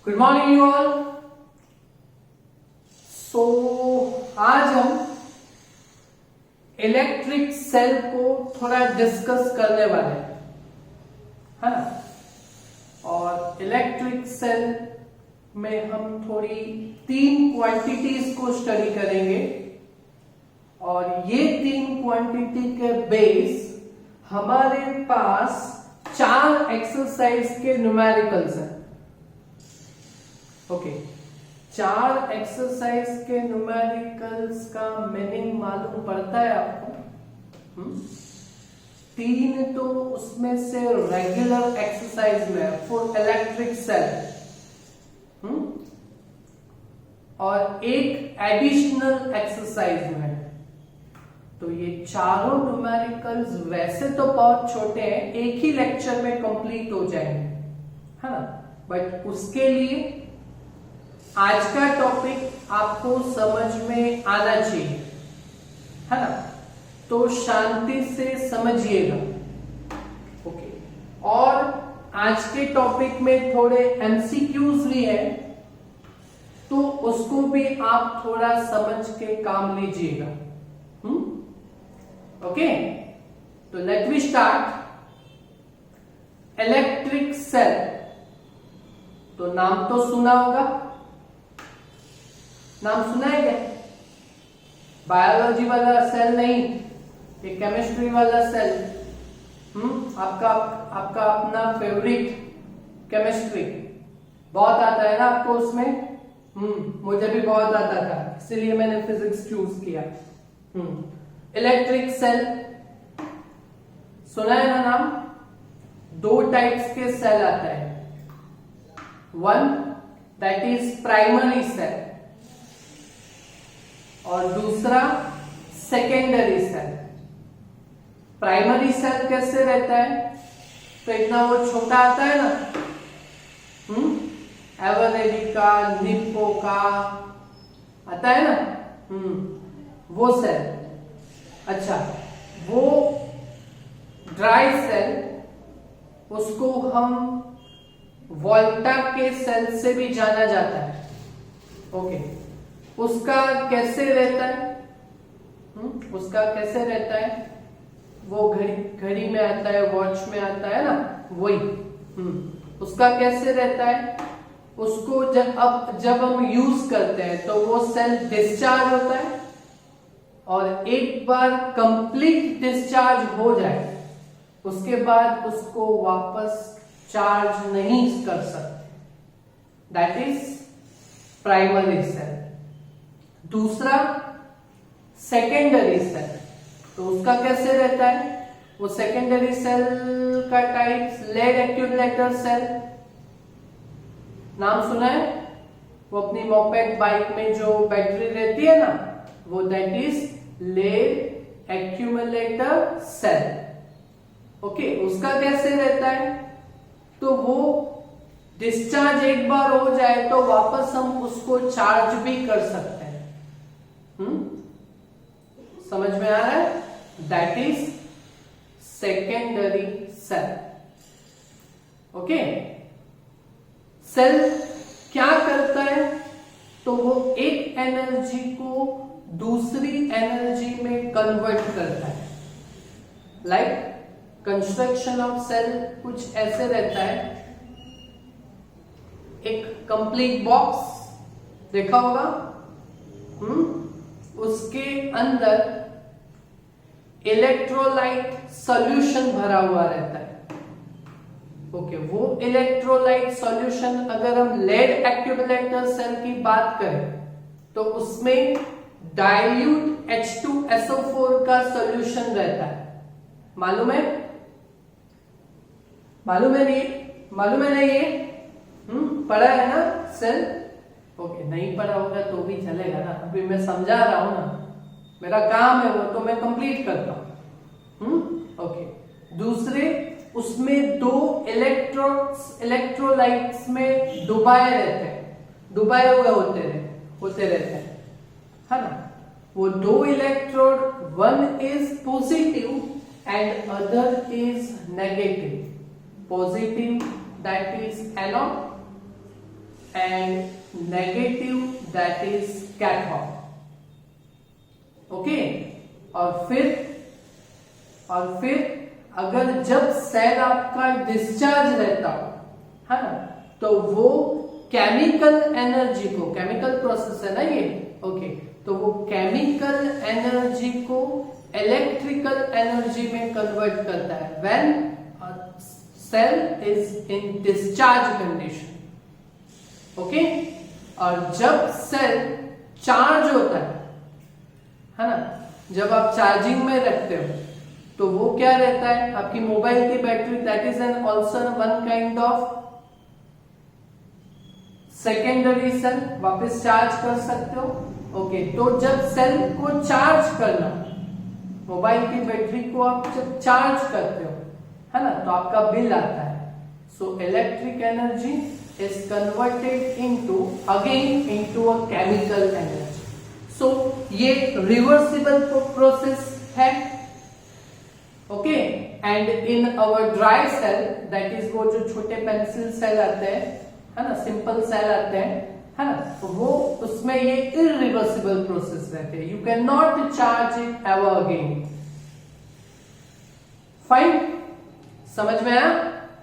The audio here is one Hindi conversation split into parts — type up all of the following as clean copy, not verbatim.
Good morning you all. So आज हम इलेक्ट्रिक सेल को थोड़ा डिस्कस करने वाले हैं, है ना। और इलेक्ट्रिक सेल में हम थोड़ी 3 क्वांटिटीज को स्टडी करेंगे और ये 3 क्वांटिटी के बेस हमारे पास 4 एक्सरसाइज के न्यूमेरिकल्स हैं। ओके, 4 एक्सरसाइज के न्यूमेरिकल्स का मीनिंग मालूम पड़ता है आपको? 3 तो उसमें से रेगुलर एक्सरसाइज में है फॉर इलेक्ट्रिक सेल, और एक एडिशनल एक्सरसाइज में है। तो ये चारों न्यूमेरिकल्स वैसे तो बहुत छोटे हैं, एक ही लेक्चर में कंप्लीट हो जाएंगे, है ना। बट उसके लिए आज का टॉपिक आपको समझ में आना चाहिए, है ना। तो शांति से समझिएगा। ओके, और आज के टॉपिक में थोड़े एमसीक्यूज भी हैं, तो उसको भी आप थोड़ा समझ के काम लीजिएगा। ओके, तो let we start. Electric cell, तो नाम तो सुना होगा, नाम सुना है क्या? बायोलॉजी वाला सेल नहीं, ये केमिस्ट्री वाला सेल। आपका अपना फेवरेट केमिस्ट्री बहुत आता है ना आपको उसमें। मुझे भी बहुत आता था, इसलिए मैंने फिजिक्स चूज किया। इलेक्ट्रिक सेल सुना है ना नाम? 2 टाइप्स के सेल आता है। One that is primary cell और दूसरा सेकेंडरी सेल। प्राइमरी सेल कैसे रहता है? तो इतना वो छोटा आता है ना, एवरेडिका, निप्पो का आता है ना, वो सेल। अच्छा, वो ड्राई सेल, उसको हम वोल्टा के सेल से भी जाना जाता है। ओके, उसका कैसे रहता है? उसका कैसे रहता है? वो घड़ी में आता है, वॉच में आता है ना, वही। उसका कैसे रहता है? उसको जब हम यूज करते हैं तो वो सेल डिस्चार्ज होता है, और एक बार कंप्लीट डिस्चार्ज हो जाए उसके बाद उसको वापस चार्ज नहीं कर सकते। That is primary cell. दूसरा सेकेंडरी सेल, तो उसका कैसे रहता है? वो सेकेंडरी सेल का टाइप लेड एक्यूमुलेटर सेल, नाम सुना है? वो अपनी मोपेड बाइक में जो बैटरी रहती है ना, वो that is lead accumulator cell. Okay, उसका कैसे रहता है? तो वो डिस्चार्ज एक बार हो जाए तो वापस हम उसको चार्ज भी कर सकते हैं। समझ में आ रहा है? That is secondary cell. Okay, cell क्या करता है? तो वो एक एनर्जी को दूसरी एनर्जी में कन्वर्ट करता है। लाइक कंस्ट्रक्शन ऑफ सेल कुछ ऐसे रहता है। एक कंप्लीट बॉक्स देखा होगा, उसके अंदर इलेक्ट्रोलाइट सॉल्यूशन भरा हुआ रहता है। ओके, वो इलेक्ट्रोलाइट सॉल्यूशन अगर हम लेड एक्यूमुलेटर सेल की बात करें तो उसमें डाइल्यूट H2SO4 का सॉल्यूशन रहता है। मालूम है? मालूम है नहीं ये? पढ़ा है ना सेल? ओके, नहीं पढ़ा होगा तो भी चलेगा ना, अभी मैं समझा रहा हूं ना, मेरा काम है वो तो मैं कंप्लीट करता हूं। ओके, दूसरे उसमें 2 इलेक्ट्रोलाइट्स में डुबाए रहते हैं, डुबाए हुए होते रहते हैं, है ना। वो 2 electrode, one is positive and other is negative. Positive that is anode and negative that is cathode. Okay, और फिर अगर जब सेल आपका डिस्चार्ज रहता हो, है ना, तो वो केमिकल एनर्जी को, केमिकल प्रोसेस है ना ये, ओके, तो वो केमिकल एनर्जी को इलेक्ट्रिकल एनर्जी में कन्वर्ट करता है when cell is in discharge condition. Okay, और जब सेल चार्ज होता है ना, जब आप चार्जिंग में रखते हो तो वो क्या रहता है, आपकी मोबाइल की battery, that is an also one kind of secondary cell, वापस चार्ज कर सकते हो. ओके, तो जब सेल को चार्ज करना, मोबाइल की बैटरी को आप जब चार्ज करते हो, है ना, तो आपका बिल आता है. So electric energy is converted again into a chemical energy. So ये reversible process है. Okay, and in our dry cell, that is वो जो छोटे पेंसिल सेल आते हैं, है ना, सिंपल सेल आते हैं, है ना, तो वो उसमें ये irreversible process रहते हैं. You cannot charge it ever again. Fine, समझ में आया?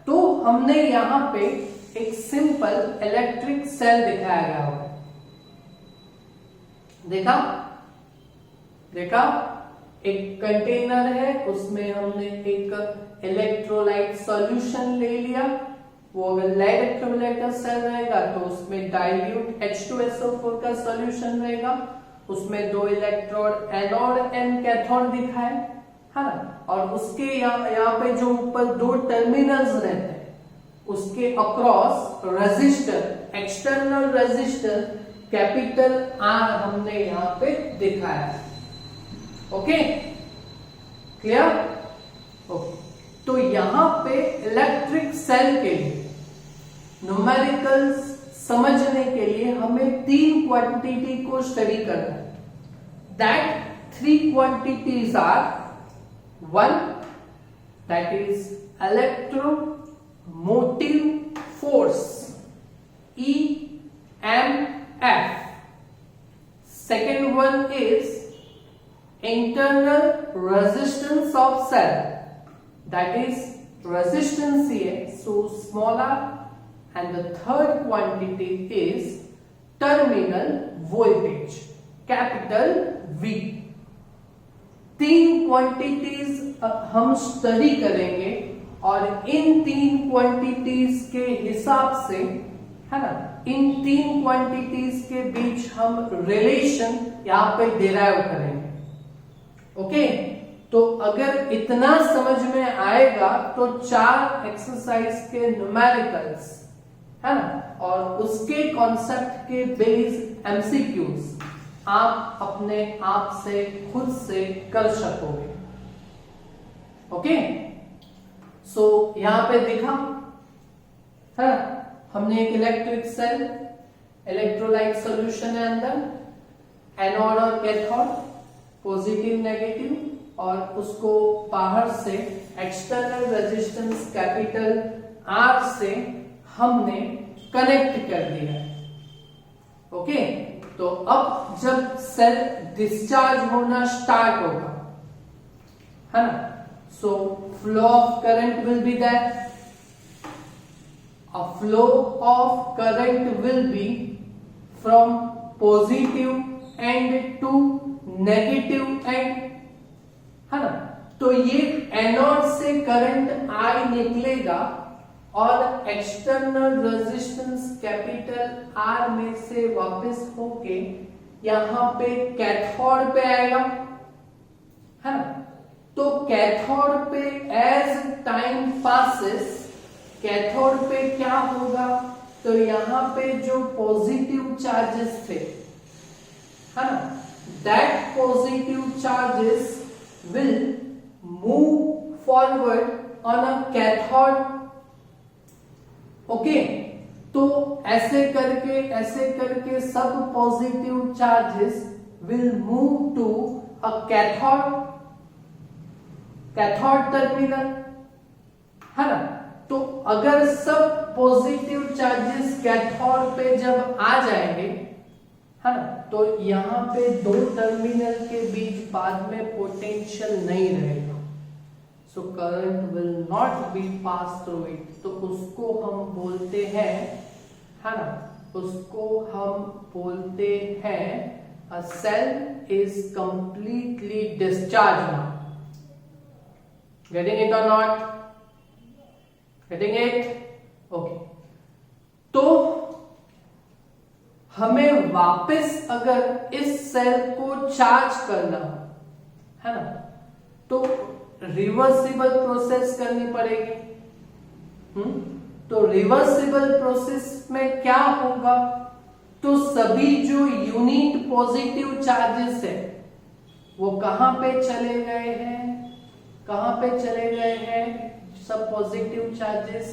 तो हमने यहाँ पे एक सिंपल इलेक्ट्रिक सेल दिखाया गया होगा. देखा, एक कंटेनर है, उसमें हमने एक इलेक्ट्रोलाइट सॉल्यूशन ले लिया. वो अगर लेड एक्यूमुलेटर सेल रहेगा तो उसमें डाइल्यूट H2SO4 का सॉल्यूशन रहेगा. उसमें 2 इलेक्ट्रोड एनोड एंड कैथोड दिखाए, है ना, और उसके यहाँ पे जो ऊपर 2 टर्मिनल्स रहते हैं, उसके across resistor, external resistor capital R हमने यहां पे दिखाया. Okay, clear? ओके, तो यहां पे इलेक्ट्रिक सेल के लिए न्यूमेरिकल्स समझने के लिए हमें 3 क्वांटिटी को स्टडी करना है. That 3 quantities are, 1 that is electromotive force, EMF. Second one is internal resistance of cell, that is resistance here, so smaller, and the third quantity is terminal voltage, capital V. 3 quantities हम स्टडी करेंगे और इन 3 क्वांटिटीज के हिसाब से, है ना, इन 3 क्वांटिटीज के बीच हम रिलेशन यहाँ पे डिराइव करेंगे. ओके, तो अगर इतना समझ में आएगा तो 4 एक्सरसाइज के न्यूमेरिकल्स, है ना, और उसके कॉन्सेप्ट के बेस्ड एमसीक्यूज आप अपने आप से खुद से कर सकोगे. ओके, सो यहां पे दिखा है, हमने एक इलेक्ट्रिक सेल, इलेक्ट्रोलाइट सॉल्यूशन है अंदर, एनोड और कैथोड, पॉजिटिव नेगेटिव, और उसको बाहर से एक्सटर्नल रेजिस्टेंस कैपिटल R से हमने कनेक्ट कर दिया. ओके, तो अब जब सेल डिस्चार्ज होना स्टार्ट होगा, है ना, so flow of current will be there. A flow of current will be from positive end to negative end, है ना, तो ये एनोड से करंट I निकलेगा और एक्सटर्नल रेजिस्टेंस कैपिटल R में से वापस होके यहां पे कैथोड पे आएगा, है ना. तो कैथोड पे एज टाइम पासेस, कैथोड पे क्या होगा, तो यहां पे जो पॉजिटिव चार्जेस थे, है ना, that positive charges will move forward on a cathode. Okay, तो ऐसे करके सब positive charges will move to a cathode terminal, है ना. तो अगर सब पॉजिटिव चार्जेस कैथोड पे जब आ जाएंगे, है ना, तो यहाँ पे दो टर्मिनल के बीच बाद में पोटेंशियल नहीं रहेगा, so current will not be pass through it, तो उसको हम बोलते हैं, है ना, उसको हम बोलते हैं a cell is completely discharged now. Getting it or not? Getting it? Okay. तो हमें वापस अगर इस सेल को चार्ज करना है ना, तो रिवर्सिबल प्रोसेस करनी पड़ेगी। तो रिवर्सिबल प्रोसेस में क्या होगा, तो सभी जो यूनिट पॉजिटिव चार्जेस है वो कहां पे चले गए हैं, कहां पे चले गए हैं, सब पॉजिटिव चार्जेस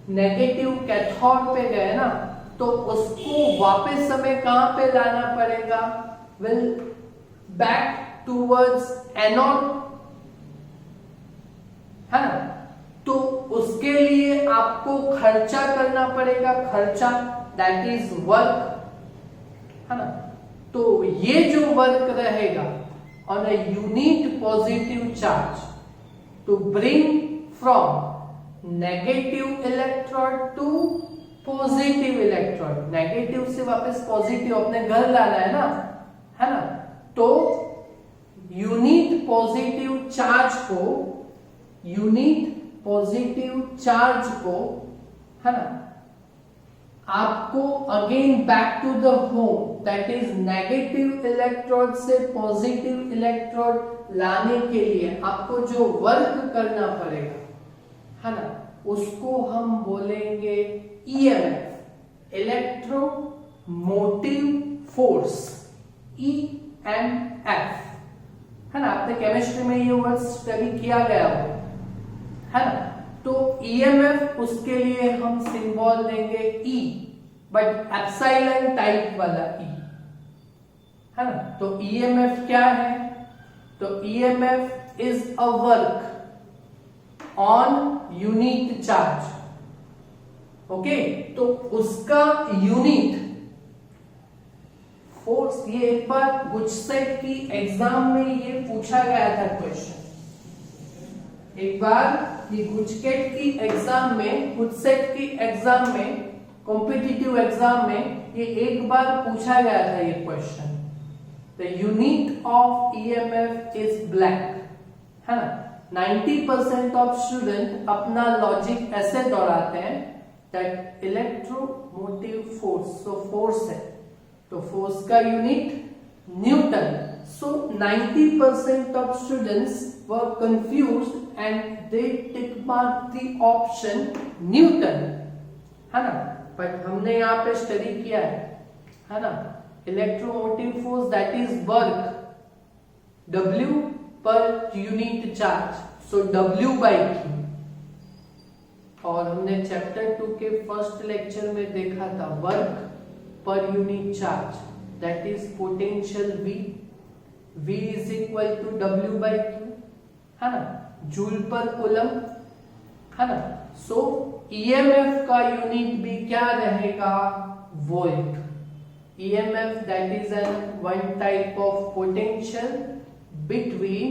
नेगेटिव कैथोड पे गए ना, तो उसको वापस हमें कहां पे लाना पड़ेगा, विल बैक टूवर्ड्स एनोड, है ना, तो उसके लिए आपको खर्चा करना पड़ेगा, खर्चा, दैट इज वर्क, है ना, तो ये जो वर्क रहेगा on a unit positive charge to bring from negative electrode to positive electrode, negative से वापस पॉजिटिव अपने घर लाना है ना, तो यूनिट पॉजिटिव चार्ज को, है ना, आपको again back to the home, that is negative electrode से पॉजिटिव इलेक्ट्रोड लाने के लिए आपको जो वर्क करना पड़ेगा, है ना, उसको हम बोलेंगे EMF, इलेक्ट्रोमोटिव फोर्स, EMF, है ना, आपने केमिस्ट्री में ये वर्ड स्टडी किया गया हो, है ना, तो EMF उसके लिए हम सिंबल देंगे E, बट एप्सिलॉन टाइप वाला E, है ना, तो EMF क्या है, तो EMF is a work on unit charge, okay, तो उसका यूनिट फोर्स, ये एक बार गुजसेट की एग्जाम में ये पूछा गया था क्वेश्चन, एक बार ये गुजसेट की एग्जाम में, गुजसेट की एग्जाम में, कॉम्पिटिटिव एग्जाम में ये एक बार पूछा गया था ये question, the unit of EMF is black, है ना, 90% ऑफ स्टूडेंट अपना लॉजिक ऐसे दोहराते हैं that electromotive force, so force है, तो फोर्स का unit Newton, so 90% of students were confused and they tick mark the option Newton, है ना, बट हमने यहाँ पे स्टडी किया है ना, electromotive force that is work W per unit charge, so W by Q, और हमने चैप्टर 2 के फर्स्ट लेक्चर में देखा था work per unit charge that is potential V is equal to W by Q, है ना, जूल पर कूलम, है ना, सो EMF का यूनिट भी क्या रहेगा, volt, EMF that is N one type of potential between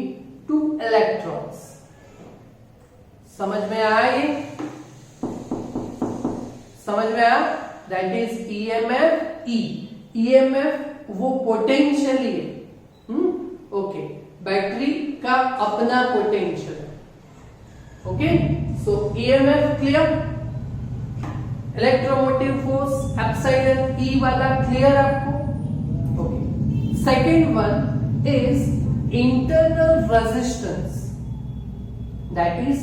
two electrons, समझ में आया, ये समझ में आया, that is EMF E, EMF वो पोटेंशियल ही है, ओके, बैटरी का अपना पोटेंशियल, ओके, सो EMF clear, electromotive force epsilon E वाला क्लियर आपको, okay, second one is internal resistance, that is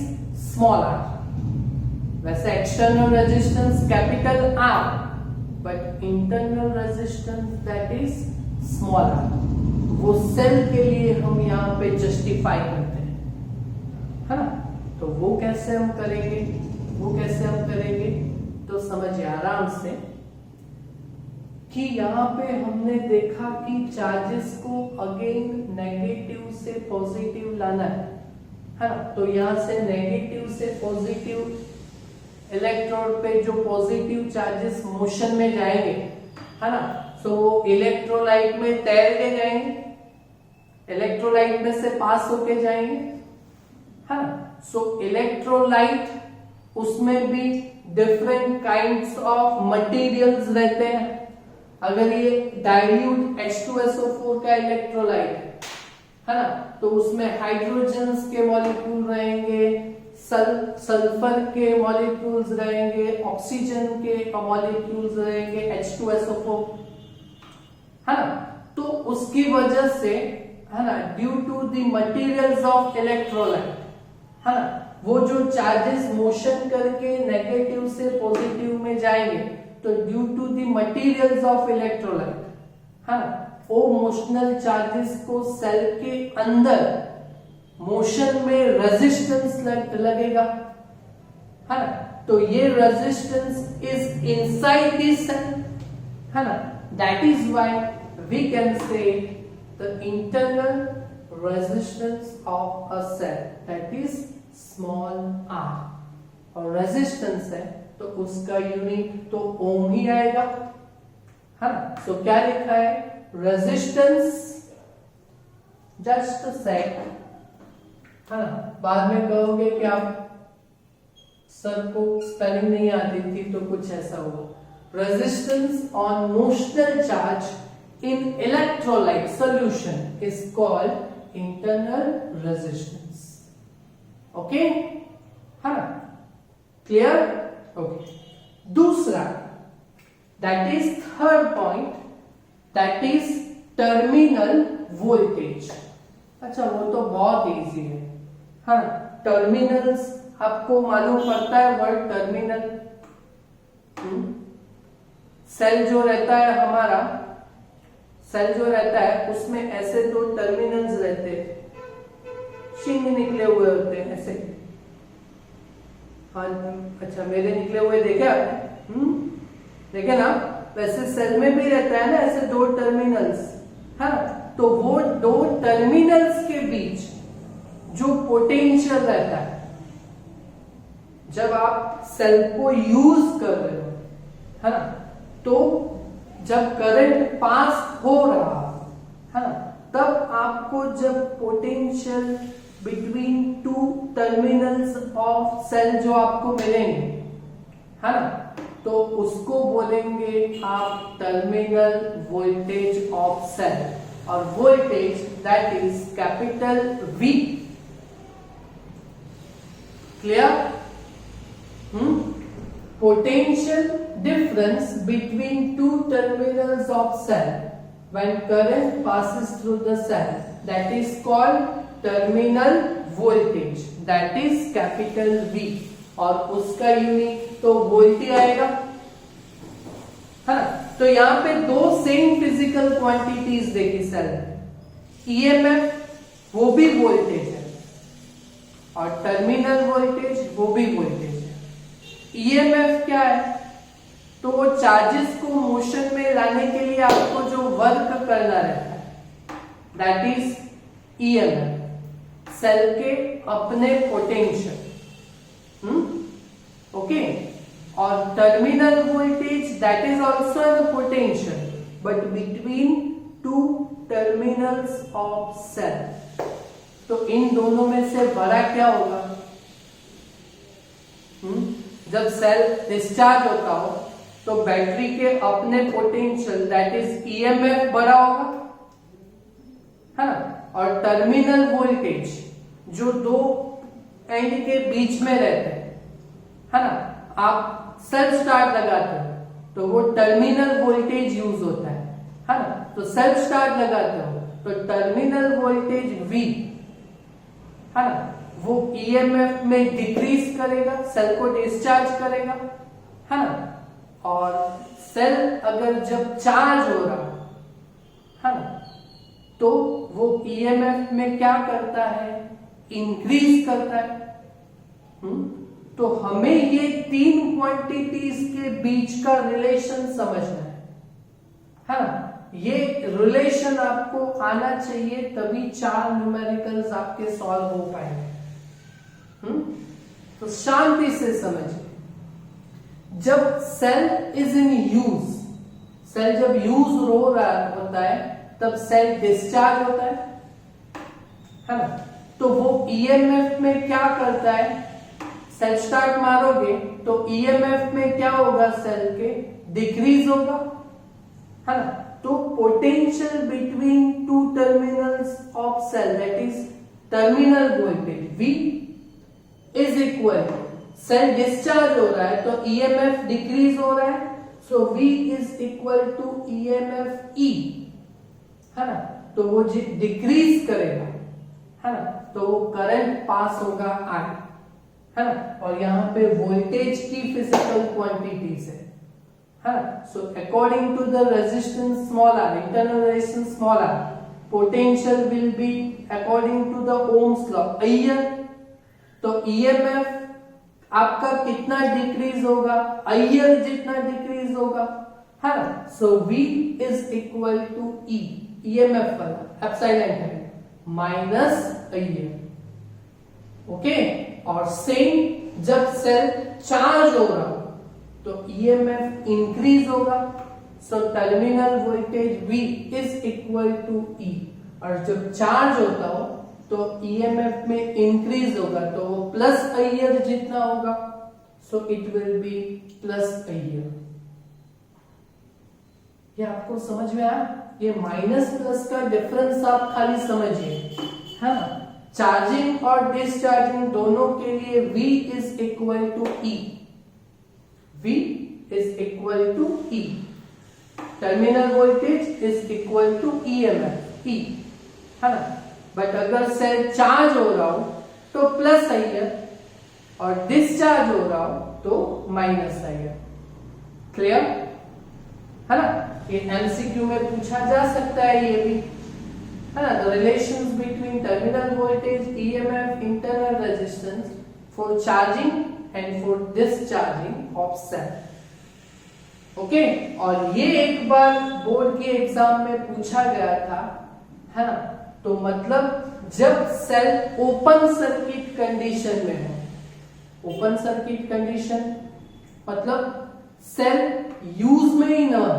small r, वैसे external resistance capital R, but internal resistance that is small r, वो सेल के लिए हम यहाँ पे जस्टिफाई करते हैं, है ना, तो वो कैसे हम करेंगे, तो समझिए आराम से कि यहाँ पे हमने देखा कि चार्जेस को अगेन नेगेटिव से पॉजिटिव लाना है ना, तो यहाँ से नेगेटिव से पॉजिटिव इलेक्ट्रोड पे जो पॉजिटिव चार्जेस मोशन में जाएंगे, है ना, सो वो इलेक्ट्रोलाइट में तैर के जाएंगे, इलेक्ट्रोलाइट में से पास होके जाएंगे, है ना। सो इलेक्ट्रोलाइट उसमें भी डिफरेंट काइंड्स ऑफ मटेरियल्स रहते हैं। अगर ये डाइल्यूट H2SO4 का इलेक्ट्रोलाइट है ना, तो उसमें हाइड्रोजन्स के मॉलिक्यूल रहेंगे, सल्फर के मॉलिक्यूल्स रहेंगे, ऑक्सीजन के मॉलिक्यूल्स रहेंगे, H2SO4, है ना। तो उसकी वजह से, है ना, due to the materials of electrolyte, है ना, वो जो चार्जेस मोशन करके नेगेटिव से पॉजिटिव में जाएंगे, तो due to the materials of electrolyte, है ना, वो मोशनल चार्जेस को सेल के अंदर मोशन में रेजिस्टेंस लगेगा, है ना। तो ये resistance is inside the cell, है ना। That is why we can say the internal resistance of a cell that is small r, और रेजिस्टेंस है तो उसका यूनिट तो ओम ही आएगा, है ना। सो क्या लिखा है, रेजिस्टेंस, जस्ट सेक, है ना। बाद में कहोगे कि आप सर को स्पेलिंग नहीं आती थी तो कुछ ऐसा हुआ। Resistance on motional charge in electrolyte solution is called internal resistance. Okay, है ना, क्लियर, ओके। दूसरा, that is third point, that is terminal voltage. अच्छा, वो तो बहुत इजी है, हाँ। टर्मिनल्स आपको मालूम पड़ता है वर्ड टर्मिनल। सेल जो रहता है हमारा, सेल जो रहता है उसमें ऐसे दो टर्मिनल्स रहते हैं, शिंग निकले हुए होते हैं ऐसे। हाँ, अच्छा, मेरे निकले हुए देखे आपने? देखे ना, वैसे सेल में भी रहता है ना ऐसे दो टर्मिनल्स, है ना। तो वो दो टर्मिनल्स के बीच जो पोटेंशियल रहता है, जब आप सेल को यूज कर रहे हो, है ना, तो जब करंट पास हो रहा है ना, तब आपको जब potential between two terminals of cell जो आपको मिलेंगे, है ना, तो उसको बोलेंगे आप टर्मिनल वोल्टेज ऑफ सेल, और voltage that is capital V। Clear? Potential difference between two terminals of cell when current passes through the cell, that is called terminal voltage, that is capital V, और उसका यूनिट तो वोल्ट ही आएगा, है ना। तो यहां पे दो सेम फिजिकल क्वांटिटीज देखी सेल में, EMF वो भी वोल्टेज है और टर्मिनल वोल्टेज वो भी वोल्टेज है। EMF क्या है, तो वो चार्जेस को मोशन में लाने के लिए आपको जो वर्क करना रहता है, दैट इज EMF, सेल के अपने पोटेंशियल, ओके। और terminal voltage that is also the potential but between two terminals of cell. तो इन दोनों में से बड़ा क्या होगा? जब सेल डिस्चार्ज होता हो तो बैटरी के अपने पोटेंशियल दैट इज EMF बड़ा होगा, है ना। और टर्मिनल वोल्टेज जो दो एंड के बीच में रहते हैं, है ना, आप सेल्फ स्टार्ट लगाते हो तो वो टर्मिनल वोल्टेज यूज होता है ना। तो सेल्फ स्टार्ट लगाते हो तो टर्मिनल वोल्टेज V, है ना, वो EMF में डिक्रीज करेगा, सेल को डिस्चार्ज करेगा, है ना। और सेल अगर जब चार्ज हो रहा है ना, तो वो EMF में क्या करता है, इंक्रीज करता है। तो हमें ये तीन क्वांटिटीज के बीच का रिलेशन समझना है ना। ये रिलेशन आपको आना चाहिए, तभी 4 न्यूमेरिकल्स आपके सॉल्व हो पाएंगे। तो शांति से समझिए, जब cell is in use, cell जब यूज हो रहा होता है तब सेल डिस्चार्ज होता है ना। तो वो ईएमएफ में क्या करता है, सेल स्टार्ट मारोगे तो ईएमएफ में क्या होगा, सेल के डिक्रीज होगा, है ना। तो potential between two terminals of cell that is terminal voltage V is equal, cell discharge हो रहा है तो ईएमएफ डिक्रीज हो रहा है, so V is equal to EMF E, है ना। तो वो डिक्रीज करेगा, है ना, तो वो करंट पास होगा I, है ना। और यहाँ पे वोल्टेज की फिजिकल क्वांटिटीज है ना। So according to the resistance small r, internal resistance small r, potential will be according to the Ohm's law IR. तो ईएमएफ आपका कितना डिक्रीज होगा, आईआर जितना डिक्रीज होगा, है ना। So V is equal to E, EMF वाला एप्सिलॉन है माइनस आईआर, ओके। और सेम जब सेल चार्ज हो रहा हो तो ईएमएफ इंक्रीज होगा, so terminal voltage V is equal to E। और जब चार्ज होता हो तो ईएमएफ में इंक्रीज होगा तो वो प्लस आईआर जितना होगा, so it will be plus IR. ये आपको समझ में आया, ये माइनस प्लस का डिफरेंस आप खाली समझिए, है ना। चार्जिंग और डिस्चार्जिंग दोनों के लिए V is equal to E, V is equal to E, terminal voltage is equal to EMF E, है ना। बट अगर सेल चार्ज हो रहा हो तो प्लस आईआर और डिस्चार्ज हो रहा हो तो माइनस आईआर। क्लियर, है ना। ये एमसीक्यू में पूछा जा सकता है ये भी, है ना। The relations between terminal voltage, EMF, internal resistance for charging and for discharging of cell, okay. और ये एक बार बोर्ड के एग्जाम में पूछा गया था, है ना। तो मतलब जब सेल ओपन सर्किट कंडीशन में हो, ओपन सर्किट कंडीशन मतलब सेल यूज में ही ना हो,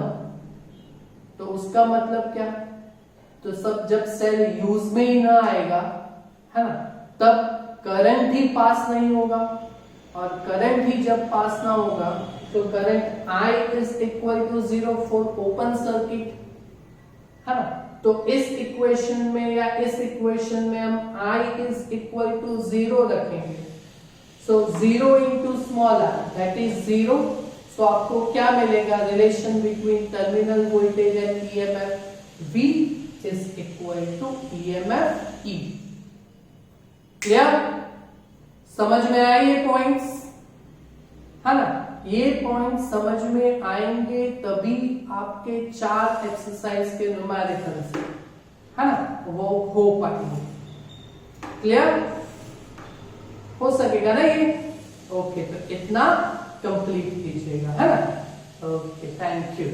तो उसका मतलब क्या, तो सब जब सेल यूज में ही ना आएगा, है ना, तब करंट ही पास नहीं होगा, और करंट ही जब पास ना होगा तो current I is equal to 0 for open circuit, है ना। तो इस इक्वेशन में या इस इक्वेशन में हम I इज इक्वल टू 0 रखेंगे, so 0 into small r that is 0। So आपको क्या मिलेगा, relation between terminal voltage and EMF V is equal to EMF E। Clear, समझ में आए ये पॉइंट्स, है ना। ये पॉइंट समझ में आएंगे तभी आपके 4 एक्सरसाइज के न्यूमेरिकल्स, है ना, वो हो पाएंगे। क्लियर हो सकेगा ना ये, ओके। तो इतना कंप्लीट कीजिएगा, है ना। Okay, thank you.